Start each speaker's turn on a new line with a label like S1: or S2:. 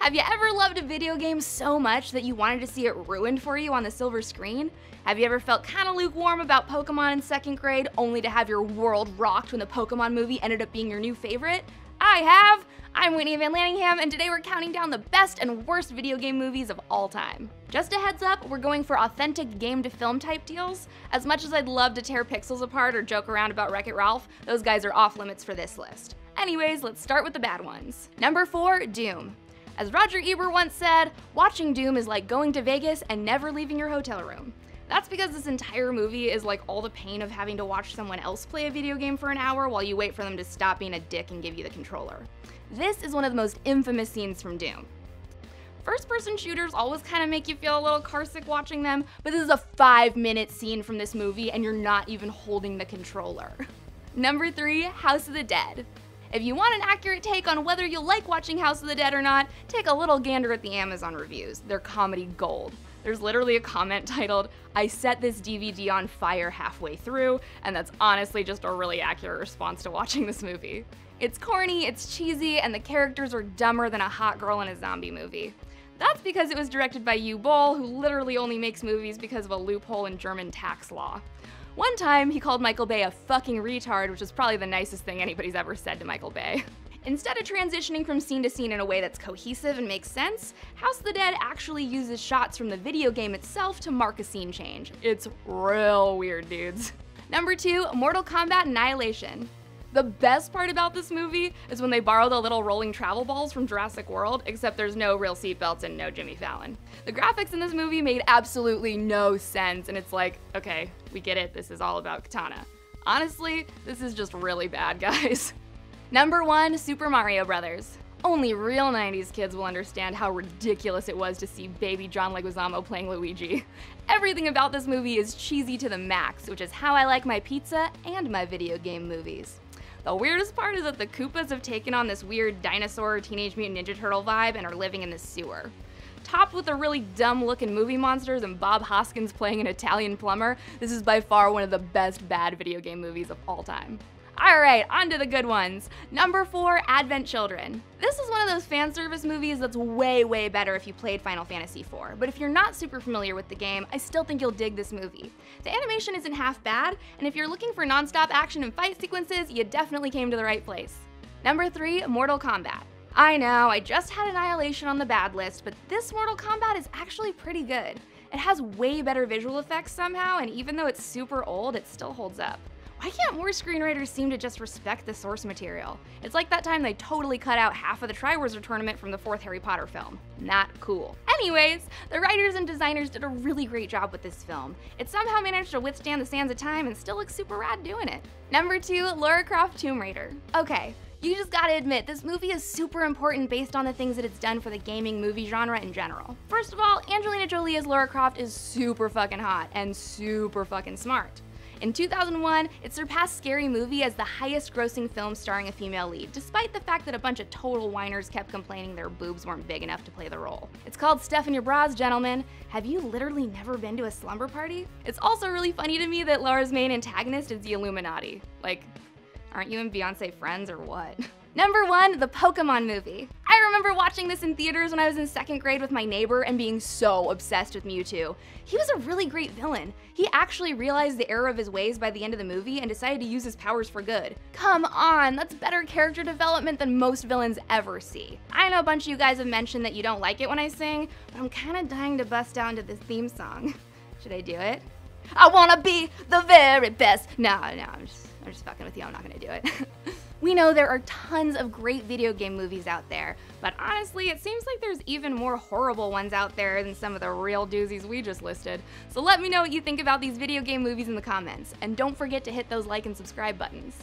S1: Have you ever loved a video game so much that you wanted to see it ruined for you on the silver screen? Have you ever felt kinda lukewarm about Pokemon in 2nd grade, only to have your world rocked when the Pokemon movie ended up being your new favorite? I have! I'm Whitney Van Lanningham, and today we're counting down the best and worst video game movies of all time. Just a heads up, we're going for authentic game-to-film type deals. As much as I'd love to tear Pixels apart or joke around about Wreck-It Ralph, those guys are off limits for this list. Anyways, let's start with the bad ones. Number 4, Doom. As Roger Ebert once said, watching Doom is like going to Vegas and never leaving your hotel room. That's because this entire movie is like all the pain of having to watch someone else play a video game for an hour while you wait for them to stop being a dick and give you the controller. This is one of the most infamous scenes from Doom. First-person shooters always kind of make you feel a little carsick watching them, but this is a 5-minute scene from this movie and you're not even holding the controller. Number 3, House of the Dead. If you want an accurate take on whether you'll like watching House of the Dead or not, take a little gander at the Amazon reviews. They're comedy gold. There's literally a comment titled, "I set this DVD on fire halfway through," and that's honestly just a really accurate response to watching this movie. It's corny, it's cheesy, and the characters are dumber than a hot girl in a zombie movie. That's because it was directed by Uwe Boll, who literally only makes movies because of a loophole in German tax law. One time, he called Michael Bay a fucking retard, which is probably the nicest thing anybody's ever said to Michael Bay. Instead of transitioning from scene to scene in a way that's cohesive and makes sense, House of the Dead actually uses shots from the video game itself to mark a scene change. It's real weird, dudes. Number 2, Mortal Kombat Annihilation. The best part about this movie is when they borrow the little rolling travel balls from Jurassic World, except there's no real seatbelts and no Jimmy Fallon. The graphics in this movie made absolutely no sense, and it's like, okay, we get it, this is all about Katana. Honestly, this is just really bad, guys. Number 1, Super Mario Bros. Only real 90s kids will understand how ridiculous it was to see baby John Leguizamo playing Luigi. Everything about this movie is cheesy to the max, which is how I like my pizza and my video game movies. The weirdest part is that the Koopas have taken on this weird dinosaur Teenage Mutant Ninja Turtle vibe and are living in the sewer. Topped with the really dumb looking movie monsters and Bob Hoskins playing an Italian plumber, this is by far one of the best bad video game movies of all time. Alright, on to the good ones. Number 4, Advent Children. This is one of those fan service movies that's way better if you played Final Fantasy IV, but if you're not super familiar with the game, I still think you'll dig this movie. The animation isn't half bad, and if you're looking for non-stop action and fight sequences, you definitely came to the right place. Number 3, Mortal Kombat. I know, I just had Annihilation on the bad list, but this Mortal Kombat is actually pretty good. It has way better visual effects somehow, and even though it's super old, it still holds up. Why can't more screenwriters seem to just respect the source material? It's like that time they totally cut out half of the Triwizard Tournament from the 4th Harry Potter film. Not cool. Anyways, the writers and designers did a really great job with this film. It somehow managed to withstand the sands of time and still looks super rad doing it. Number 2, Lara Croft Tomb Raider. Okay, you just gotta admit, this movie is super important based on the things that it's done for the gaming movie genre in general. First of all, Angelina Jolie as Lara Croft is super fucking hot and super fucking smart. In 2001, it surpassed Scary Movie as the highest grossing film starring a female lead, despite the fact that a bunch of total whiners kept complaining their boobs weren't big enough to play the role. It's called Stuff in Your Bras, gentlemen. Have you literally never been to a slumber party? It's also really funny to me that Lara's main antagonist is the Illuminati. Like, aren't you and Beyonce friends or what? Number 1, the Pokemon movie. I remember watching this in theaters when I was in 2nd grade with my neighbor and being so obsessed with Mewtwo. He was a really great villain. He actually realized the error of his ways by the end of the movie and decided to use his powers for good. Come on, that's better character development than most villains ever see. I know a bunch of you guys have mentioned that you don't like it when I sing, but I'm kinda dying to bust out into this theme song. Should I do it? I wanna be the very best. No, I'm just fucking with you, I'm not gonna do it. We know there are tons of great video game movies out there, but honestly, it seems like there's even more horrible ones out there than some of the real doozies we just listed. So let me know what you think about these video game movies in the comments, and don't forget to hit those like and subscribe buttons.